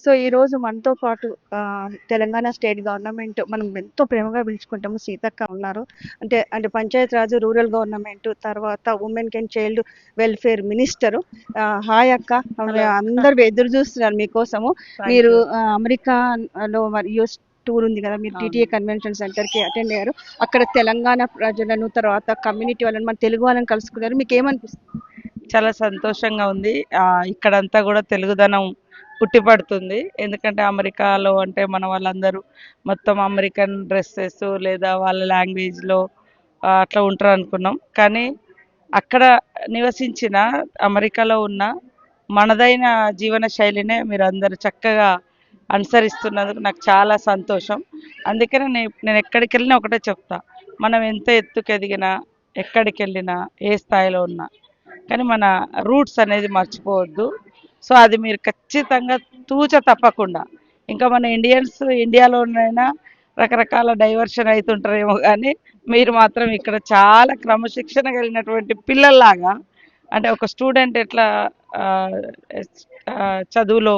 So ఈరోజు మనతో పాటు తెలంగాణ స్టేట్ గవర్నమెంట్ మనం ఎంతో ప్రేమగా పిలుచుకుంటాము సీతక్క ఉన్నారు. అంటే పంచాయత్ రాజ్, రూరల్ గవర్నమెంట్, తర్వాత women and child welfare minister. Hi అక్క. హలో. అందరు ఎదురు చూస్తున్నారు మీకోసము. థ్యాంక్ మీరు యూ. అమెరికాలో మరి యూఎస్ టూర్ ఉంది కదా, మీరు టీటీఏ కన్వెన్షన్ సెంటర్కి అటెండ్ అయ్యారు. అక్కడ తెలంగాణ ప్రజలను, తర్వాత కమ్యూనిటీ వాళ్ళని, మన తెలుగు వాళ్ళని కలుసుకున్నారు. మీకు ఏమనిపిస్తుంది? చాలా సంతోషంగా ఉంది. ఇక్కడంతా కూడా తెలుగుదనం పుట్టిపడుతుంది. ఎందుకంటే అమెరికాలో అంటే మన వాళ్ళందరూ మొత్తం అమెరికన్ డ్రెస్సెస్ లేదా వాళ్ళ లాంగ్వేజ్లో అట్లా ఉంటారు అనుకున్నాం. కానీ అక్కడ నివసించిన అమెరికాలో ఉన్న మనదైన జీవన శైలినే మీరు అందరూ చక్కగా అనుసరిస్తున్నందుకు నాకు చాలా సంతోషం. అందుకనే నేను ఎక్కడికి వెళ్ళినా ఒకటే చెప్తా, మనం ఎంత ఎత్తుకు ఎదిగినా, ఎక్కడికి వెళ్ళినా, ఏ స్థాయిలో ఉన్నా కానీ మన రూట్స్ అనేది మర్చిపోవద్దు. సో అది మీరు ఖచ్చితంగా తూచ తప్పకుండా, ఇంకా మన ఇండియన్స్ ఇండియాలోనైనా రకరకాల డైవర్షన్ అవుతుంటారేమో కానీ మీరు మాత్రం ఇక్కడ చాలా క్రమశిక్షణ కలిగినటువంటి పిల్లల్లాగా, అంటే ఒక స్టూడెంట్ ఎట్లా ఆ, ఆ, చదువులో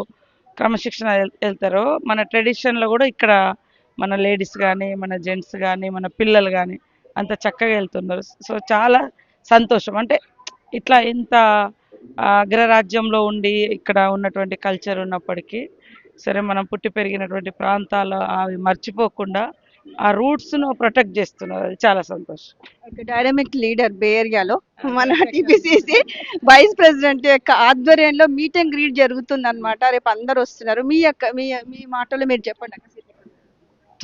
క్రమశిక్షణ వెళ్తారో మన ట్రెడిషన్లో కూడా ఇక్కడ మన లేడీస్ కానీ, మన జెంట్స్ కానీ, మన పిల్లలు కానీ అంత చక్కగా వెళ్తున్నారు. సో చాలా సంతోషం. అంటే ఇట్లా ఇంత అగ్రరాజ్యంలో ఉండి ఇక్కడ ఉన్నటువంటి కల్చర్ ఉన్నప్పటికీ సరే మనం పుట్టి పెరిగినటువంటి ప్రాంతాలు అవి మర్చిపోకుండా ఆ రూట్స్ను ప్రొటెక్ట్ చేస్తున్నారు. అది చాలా సంతోషం. డైనమిక్ లీడర్ బే ఏరియాలో మన టీపీసీసీ వైస్ ప్రెసిడెంట్ యొక్క ఆధ్వర్యంలో మీట్ అండ్ గ్రీట్ జరుగుతుంది అనమాట. రేపు అందరు వస్తున్నారు. మీ మాటలు మీరు చెప్పండి అక్క.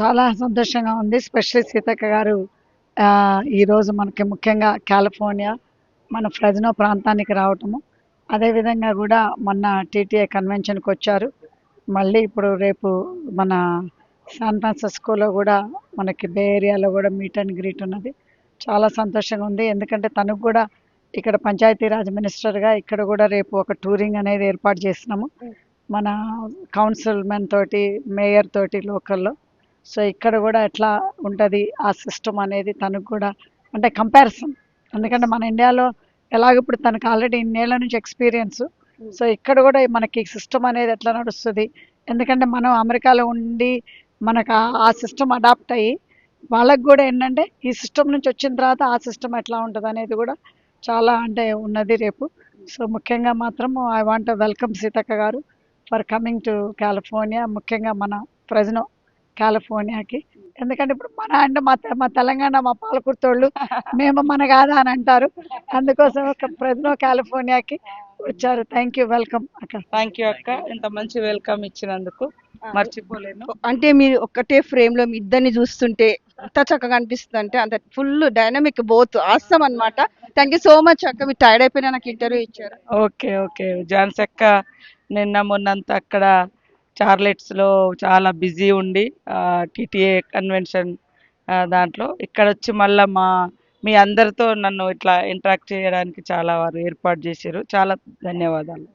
చాలా సంతోషంగా ఉంది. స్పెషల్లీ సీతక్క గారు ఈరోజు మనకి ముఖ్యంగా కాలిఫోర్నియా మన ఫ్రెజ్నో ప్రాంతానికి రావటము, అదేవిధంగా కూడా మొన్న టీటీఏ కన్వెన్షన్కి వచ్చారు. మళ్ళీ ఇప్పుడు రేపు మన శాన్ ఫ్రాన్సిస్కోలో కూడా మనకి బే ఏరియాలో కూడా మీట్ అండ్ గ్రీట్ ఉన్నది. చాలా సంతోషంగా ఉంది. ఎందుకంటే తనకు కూడా ఇక్కడ పంచాయతీరాజ్ మినిస్టర్గా ఇక్కడ కూడా రేపు ఒక టూరింగ్ అనేది ఏర్పాటు చేసినాము మన కౌన్సిల్మెన్ తోటి, మేయర్ తోటి లోకల్లో. సో ఇక్కడ కూడా ఎట్లా ఉంటుంది ఆ సిస్టమ్ అనేది తనకు కూడా అంటే కంపారిజన్. ఎందుకంటే మన ఇండియాలో ఎలాగ ఇప్పుడు తనకు ఆల్రెడీ ఇన్నేళ్ల నుంచి ఎక్స్పీరియన్స్. సో ఇక్కడ కూడా మనకి సిస్టమ్ అనేది ఎట్లా నడుస్తుంది, ఎందుకంటే మనం అమెరికాలో ఉండి మనకు ఆ సిస్టమ్ అడాప్ట్ అయ్యి వాళ్ళకు కూడా ఏంటంటే ఈ సిస్టమ్ నుంచి వచ్చిన తర్వాత ఆ సిస్టమ్ ఎట్లా ఉంటుంది అనేది కూడా చాలా అంటే ఉన్నది రేపు. సో ముఖ్యంగా మాత్రం ఐ వాంట్ వెల్కమ్ సీతక్క గారు ఫర్ కమింగ్ టు కాలిఫోర్నియా, ముఖ్యంగా మన ఫ్రెజ్నో కాలిఫోర్నియాకి. ఎందుకంటే ఇప్పుడు మన అంటే మా తెలంగాణ మా పాలకుర్తోళ్ళు మేము మన కాదా అని అంటారు. అందుకోసం ఒక ఫ్రెజ్నో కాలిఫోర్నియాకి వచ్చారు. థ్యాంక్ యూ, వెల్కమ్ అక్క. థ్యాంక్ యూ అక్క, ఇంత మంచి వెల్కమ్ ఇచ్చినందుకు మర్చిపోలేను. అంటే మీరు ఒక్కటే ఫ్రేమ్ లో మీ ఇద్దరిని చూస్తుంటే ఎంత చక్కగా అనిపిస్తుంది అంటే అంత ఫుల్ డైనమిక్ బోత్ ఆసమ్ అన్నమాట. థ్యాంక్ యూ సో మచ్ అక్క. మీరు టైర్డ్ అయిపోయినా నాకు ఇంటర్వ్యూ ఇచ్చారు. ఓకే ఓకే జాన్స్ అక్క, నిన్న మొన్నంతా అక్కడ చార్లెట్స్లో చాలా బిజీ ఉండి టీటీఏ కన్వెన్షన్ దాంట్లో ఇక్కడ వచ్చి మళ్ళీ మీ అందరితో నన్ను ఇట్లా ఇంటరాక్ట్ చేయడానికి చాలా వారు ఏర్పాటు చేశారు. చాలా ధన్యవాదాలు.